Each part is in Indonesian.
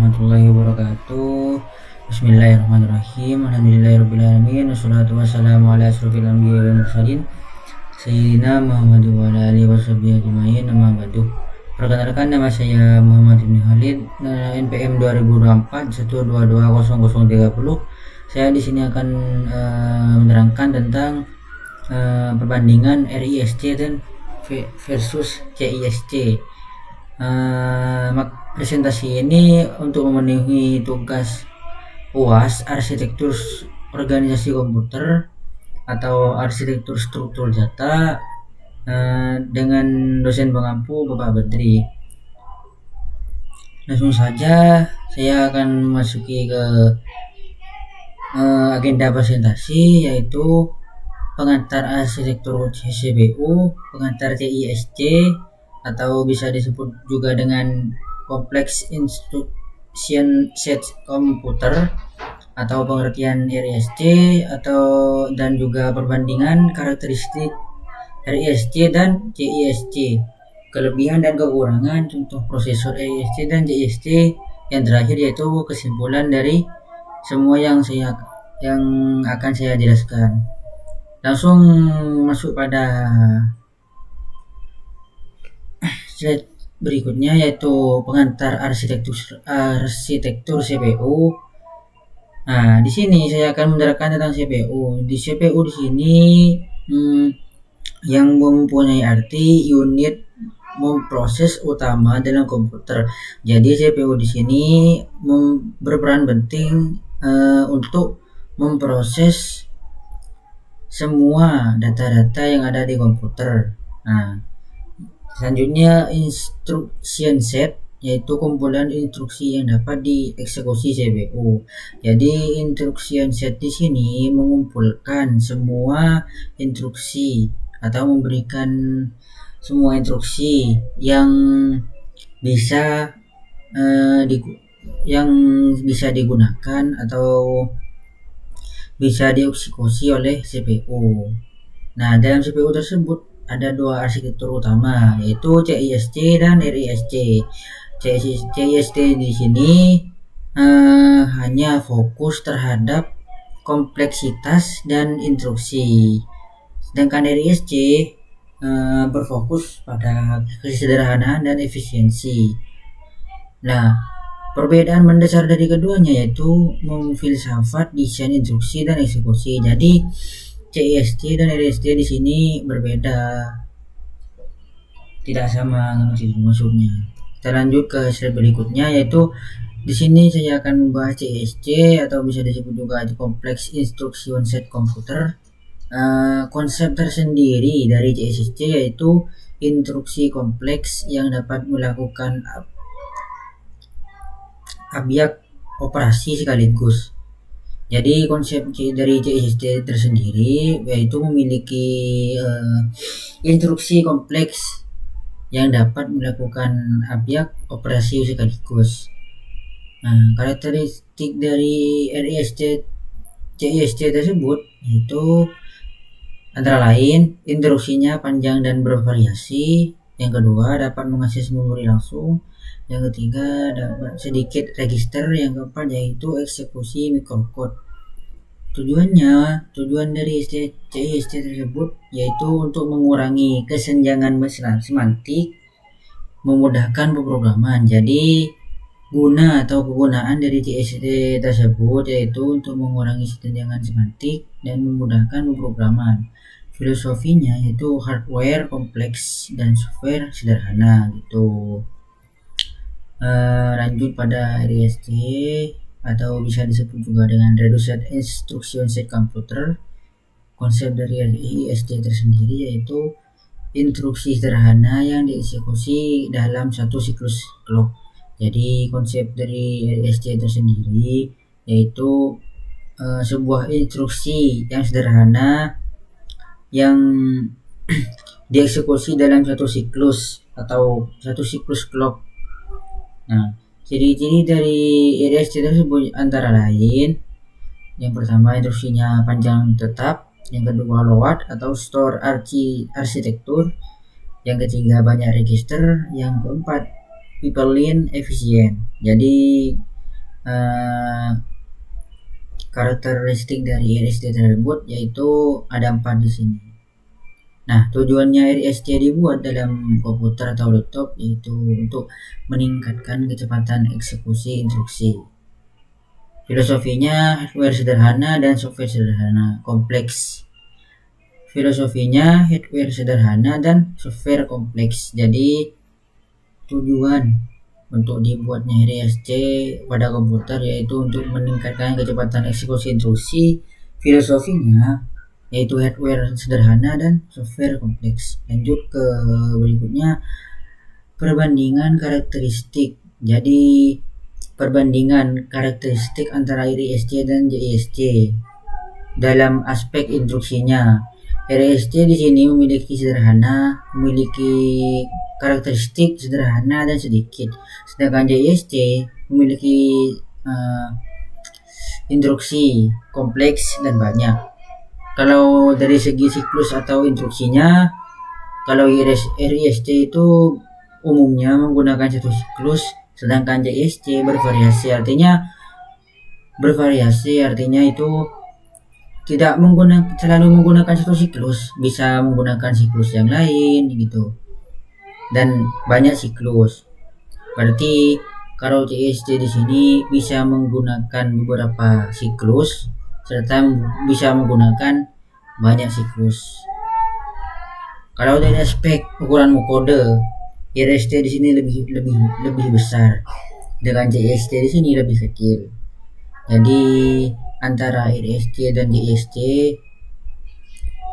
warahmatullahi wabarakatuh. Bismillahirrahmanirrahim. Alhamdulillahirrabbilalamin. Wassalatu wassalamu ala asrofil anbiya wal mursalin Sayyidina Muhammad wa ala alihi washabihi ajma'in. Amma ba'du. Perkenalkan, nama saya Muhammad Ibn Khalid, NPM 2024 1220030. Saya di sini akan menerangkan tentang perbandingan RISC dan versus CISC. Presentasi ini untuk memenuhi tugas UAS arsitektur organisasi komputer atau arsitektur struktur data dengan dosen pengampu Bapak Badri. Langsung saja saya akan memasuki ke agenda presentasi, yaitu pengantar arsitektur CPU, pengantar CISC atau bisa disebut juga dengan kompleks instruction set komputer atau pengertian RISC dan juga perbandingan karakteristik RISC dan CISC, kelebihan dan kekurangan contoh prosesor RISC dan CISC, yang terakhir yaitu kesimpulan dari semua yang akan saya jelaskan. Langsung masuk pada slide berikutnya, yaitu pengantar arsitektur CPU. Nah, di sini saya akan menerangkan tentang CPU. Di CPU di sini yang mempunyai arti unit memproses utama dalam komputer. Jadi CPU di sini berperan penting untuk memproses semua data-data yang ada di komputer. Nah, selanjutnya instruction set, yaitu kumpulan instruksi yang dapat dieksekusi CPU. Jadi instruction set di sini mengumpulkan semua instruksi atau memberikan semua instruksi yang bisa digunakan atau bisa dieksekusi oleh CPU. Nah, dalam CPU tersebut ada dua arsitektur utama, yaitu CISC dan RISC. CISC di sini hanya fokus terhadap kompleksitas dan instruksi, sedangkan RISC berfokus pada kesederhanaan dan efisiensi. Nah, perbedaan mendasar dari keduanya yaitu memfilsafat desain instruksi dan eksekusi. Jadi CISC dan RISC di sini berbeda, tidak sama maksudnya. Kita lanjut ke slide berikutnya, yaitu di sini saya akan membahas CISC atau bisa disebut juga kompleks instruction set komputer. Konsep tersendiri dari CISC yaitu instruksi kompleks yang dapat melakukan objek operasi sekaligus. Jadi konsep dari CISC tersendiri yaitu memiliki instruksi kompleks yang dapat melakukan objek operasi sekaligus. Nah, karakteristik dari RISC CISC tersebut yaitu antara lain instruksinya panjang dan bervariasi. Yang kedua, dapat mengakses memori langsung. Yang ketiga, dapat sedikit register. Yang keempat, yaitu eksekusi mikrokode. Tujuan dari CISC tersebut yaitu untuk mengurangi kesenjangan semantik, memudahkan pemrograman. Jadi kegunaan dari CISC tersebut yaitu untuk mengurangi kesenjangan semantik dan memudahkan pemrograman. Filosofinya yaitu hardware kompleks dan software sederhana gitu. Lanjut pada RISC atau bisa disebut juga dengan Reduced Instruction Set Computer. Konsep dari RISC tersendiri yaitu instruksi sederhana yang dieksekusi dalam satu siklus clock. Jadi konsep dari RISC tersendiri yaitu sebuah instruksi yang sederhana yang dieksekusi dalam satu siklus atau satu siklus clock. Nah, ciri-ciri dari RISC tersebut antara lain, yang pertama instruksinya panjang tetap, yang kedua load atau store arsitektur, yang ketiga banyak register, yang keempat pipeline efisien. Jadi karakteristik dari RST tersebut, yaitu ada 4 di sini. Nah, tujuannya RST dibuat dalam komputer atau laptop yaitu untuk meningkatkan kecepatan eksekusi instruksi. Filosofinya hardware sederhana dan software sederhana kompleks. Filosofinya hardware sederhana dan software kompleks. Jadi tujuan untuk dibuatnya RST pada komputer yaitu untuk meningkatkan kecepatan eksekusi instruksi. Filosofinya yaitu hardware sederhana dan software kompleks. Lanjut ke berikutnya, perbandingan karakteristik. Jadi perbandingan karakteristik antara RST dan JST dalam aspek instruksinya. RST di sini memiliki karakteristik sederhana dan sedikit, sedangkan JST memiliki instruksi kompleks dan banyak. Kalau dari segi siklus atau instruksinya, kalau RST itu umumnya menggunakan satu siklus, sedangkan JST bervariasi, artinya itu tidak selalu menggunakan satu siklus, bisa menggunakan siklus yang lain gitu, dan banyak siklus. Berarti kalau JST di sini bisa menggunakan beberapa siklus serta bisa menggunakan banyak siklus. Kalau dari aspek ukuran kode, RST di sini lebih besar, dengan JST di sini lebih kecil. Jadi antara RST dan JST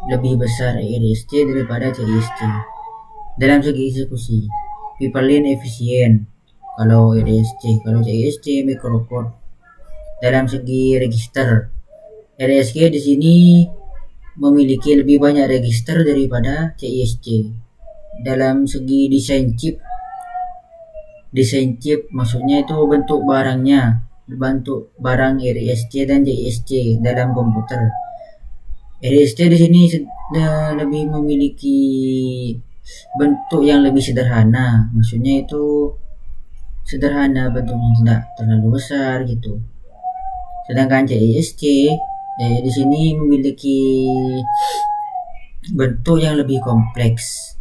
lebih besar RST daripada JST. Dalam segi eksekusi, pipeline efisien kalau RST, kalau JST microcode. Dalam segi register, RST di sini memiliki lebih banyak register daripada JST. Dalam segi desain chip maksudnya itu bentuk barang RST dan JST dalam komputer. RST di sini lebih memiliki bentuk yang lebih sederhana, maksudnya itu sederhana, bentuknya tidak terlalu besar gitu. Sedangkan JST di sini memiliki bentuk yang lebih kompleks.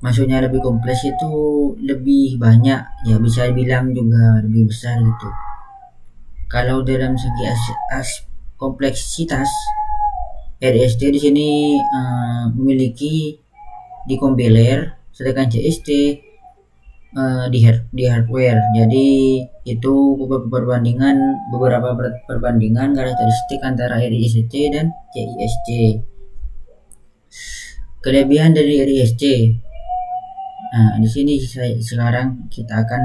Maksudnya lebih kompleks itu lebih banyak, ya bisa dibilang juga lebih besar gitu. Kalau dalam segi kompleksitas, RST di sini memiliki di kompiler, sedangkan JST di hardware. Jadi itu beberapa perbandingan karakteristik antara RST dan JST. Kelebihan dari RST. Nah, di sini sekarang kita akan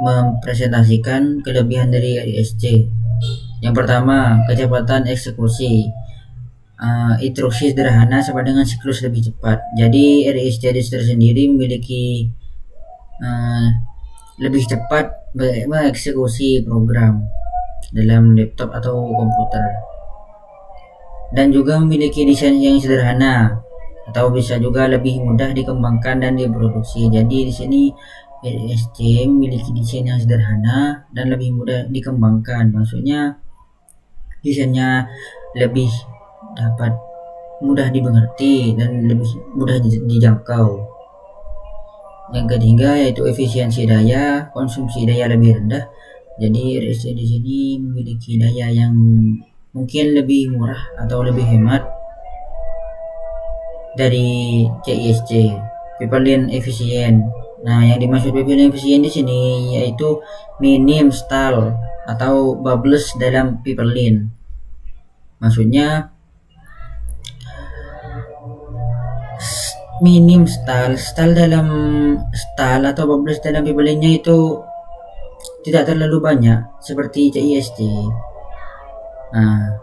mempresentasikan kelebihan dari RST. Yang pertama, kecepatan eksekusi. Instruksi sederhana sama dengan siklus lebih cepat. Jadi RST sendiri memiliki lebih cepat mengeksekusi program dalam laptop atau komputer, dan juga memiliki desain yang sederhana atau bisa juga lebih mudah dikembangkan dan diproduksi. Jadi di sini RST memiliki desain yang sederhana dan lebih mudah dikembangkan, maksudnya desainnya lebih dapat mudah dimengerti dan lebih mudah dijangkau. Yang ketiga yaitu efisiensi daya, konsumsi daya lebih rendah. Jadi RST di sini memiliki daya yang mungkin lebih murah atau lebih hemat dari JST. Pipeline efisien. Nah, yang dimaksud pipeline efisien di sini yaitu minim stall atau bubbles dalam pipeline. Maksudnya minim stall atau bubbles dalam pipeline-nya itu tidak terlalu banyak seperti JST. Nah,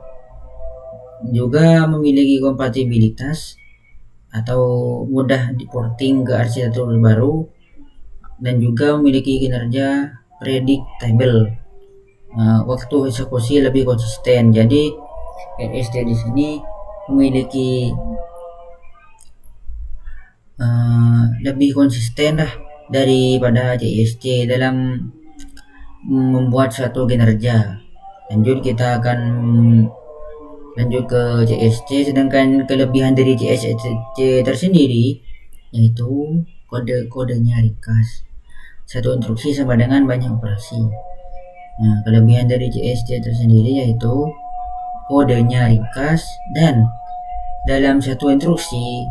juga memiliki kompatibilitas atau mudah diporting ke arsitektur baru, dan juga memiliki kinerja predictable. Waktu eksekusi lebih konsisten. Jadi RST di sini memiliki lebih konsisten daripada JST dalam membuat suatu kinerja. Lanjut kita akan lanjut ke CSC, sedangkan kelebihan dari CSC tersendiri yaitu kode-kodenya ringkas. Satu instruksi sama dengan banyak operasi. Nah, kelebihan dari CSC tersendiri yaitu kodenya ringkas dan dalam satu instruksi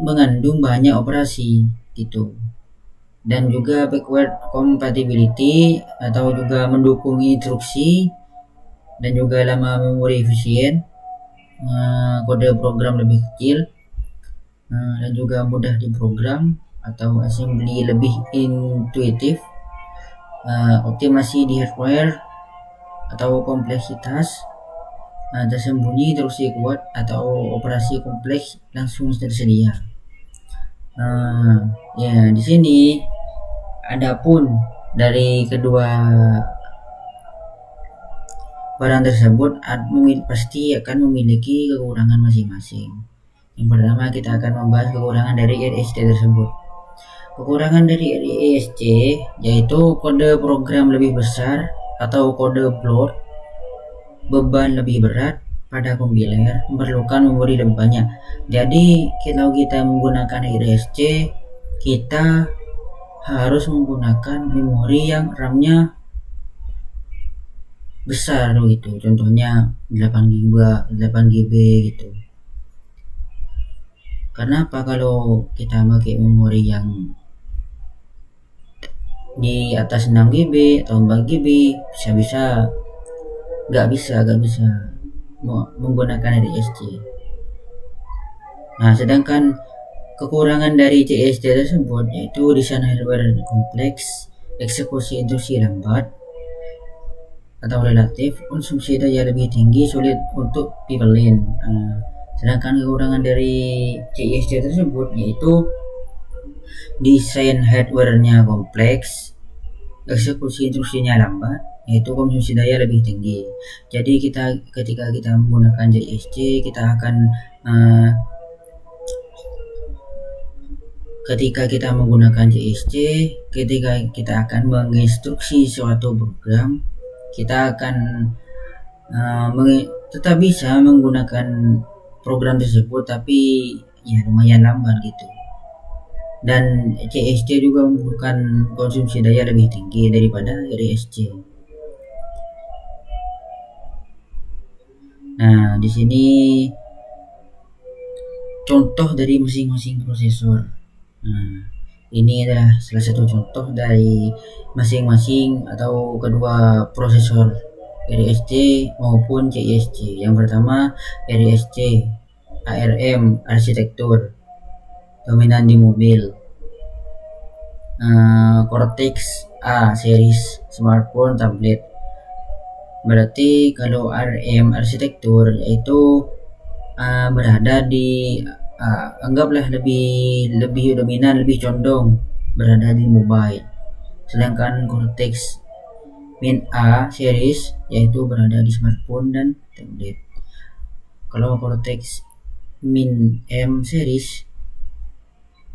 mengandung banyak operasi gitu. Dan juga backward compatibility atau juga mendukung instruksi dan juga lama memori efisien, kode program lebih kecil, dan juga mudah diprogram atau assembly lebih intuitif, optimasi di hardware atau kompleksitas tersembunyi, instruksi kuat atau operasi kompleks langsung tersedia. Ya, di sini adapun dari kedua barang tersebut pasti akan memiliki kekurangan masing-masing. Yang pertama kita akan membahas kekurangan dari RSC tersebut. Kekurangan dari RSC yaitu kode program lebih besar atau kode bloat, beban lebih berat pada kompiler, memerlukan memori lebih banyak. Jadi kalau kita menggunakan RSC, kita harus menggunakan memori yang RAM-nya besar gitu, contohnya 8 GB gitu. Karena apa? Kalau kita pakai memori yang di atas 6 GB atau 4 GB bisa nggak bisa menggunakan RSC. Nah, sedangkan kekurangan dari CSC tersebut yaitu desain hardware kompleks, eksekusi instruksi lambat atau relatif, konsumsi daya lebih tinggi, sulit untuk pipeline. Sedangkan kekurangan dari CSC tersebut yaitu desain hardware-nya kompleks, eksekusi instruksinya lambat, yaitu konsumsi daya lebih tinggi. Jadi ketika kita menggunakan CSC, kita akan ketika kita menggunakan CSC, ketika kita akan menginstruksi suatu program, kita akan tetap bisa menggunakan program tersebut, tapi ya lumayan lambat gitu. Dan CSC juga membutuhkan konsumsi daya lebih tinggi daripada RSC. Nah, di sini contoh dari masing-masing prosesor. Nah, ini adalah salah satu contoh dari masing-masing atau kedua prosesor RSC maupun CSC. Yang pertama RSC, ARM, arsitektur dominan di mobil. Cortex A series, smartphone, tablet. Berarti kalau ARM arsitektur yaitu berada di anggaplah lebih dominan, lebih condong berada di mobile. Sedangkan Cortex Min A series yaitu berada di smartphone dan tablet. Kalau Cortex Min M series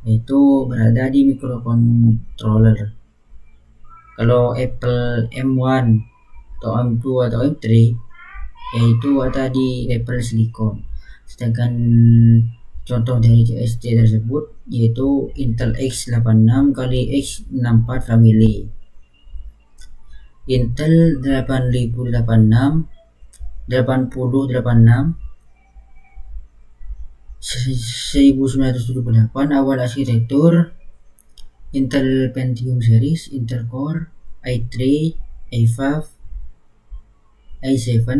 itu berada di microcontroller. Kalau Apple M1 atau M2 atau M3 yaitu ada di Apple Silicon. Sedangkan contoh dari CSC tersebut yaitu Intel x86 kali x64 family, Intel 8086 1978 awal arsitektur, Intel Pentium series, Intel Core i3, i5, i7,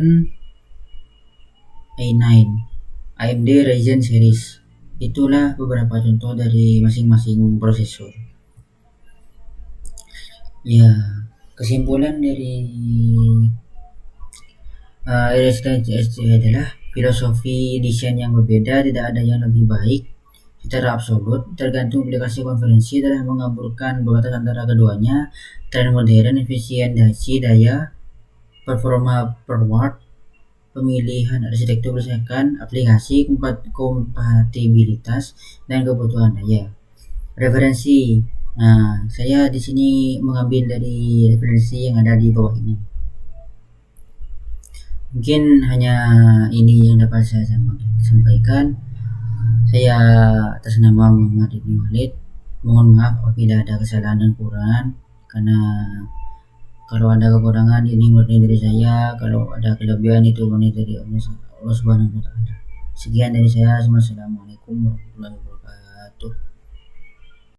i9, AMD Ryzen series. Itulah beberapa contoh dari masing-masing prosesor. Ya, kesimpulan dari RSC dan CSC adalah filosofi desain yang berbeda, tidak ada yang lebih baik secara absolut. Tergantung aplikasi konferensi telah mengabulkan batas antara keduanya. Tren modern, efisiensi daya, performa per watt, pemilihan arsitektur berdasarkan aplikasi, kompatibilitas, dan kebutuhan daya. Referensi Nah, saya di sini mengambil dari referensi yang ada di bawah ini. Mungkin hanya ini yang dapat saya sampaikan. Saya atas nama Muhammad Ibnu Walid mohon maaf apabila ada kesalahan dan kekurangan, karena kalau ada kekurangan ini murni dari saya, kalau ada kelebihan itu murni dari Allah Subhanahu wa taala. Sekian dari saya. Assalamualaikum warahmatullahi wabarakatuh.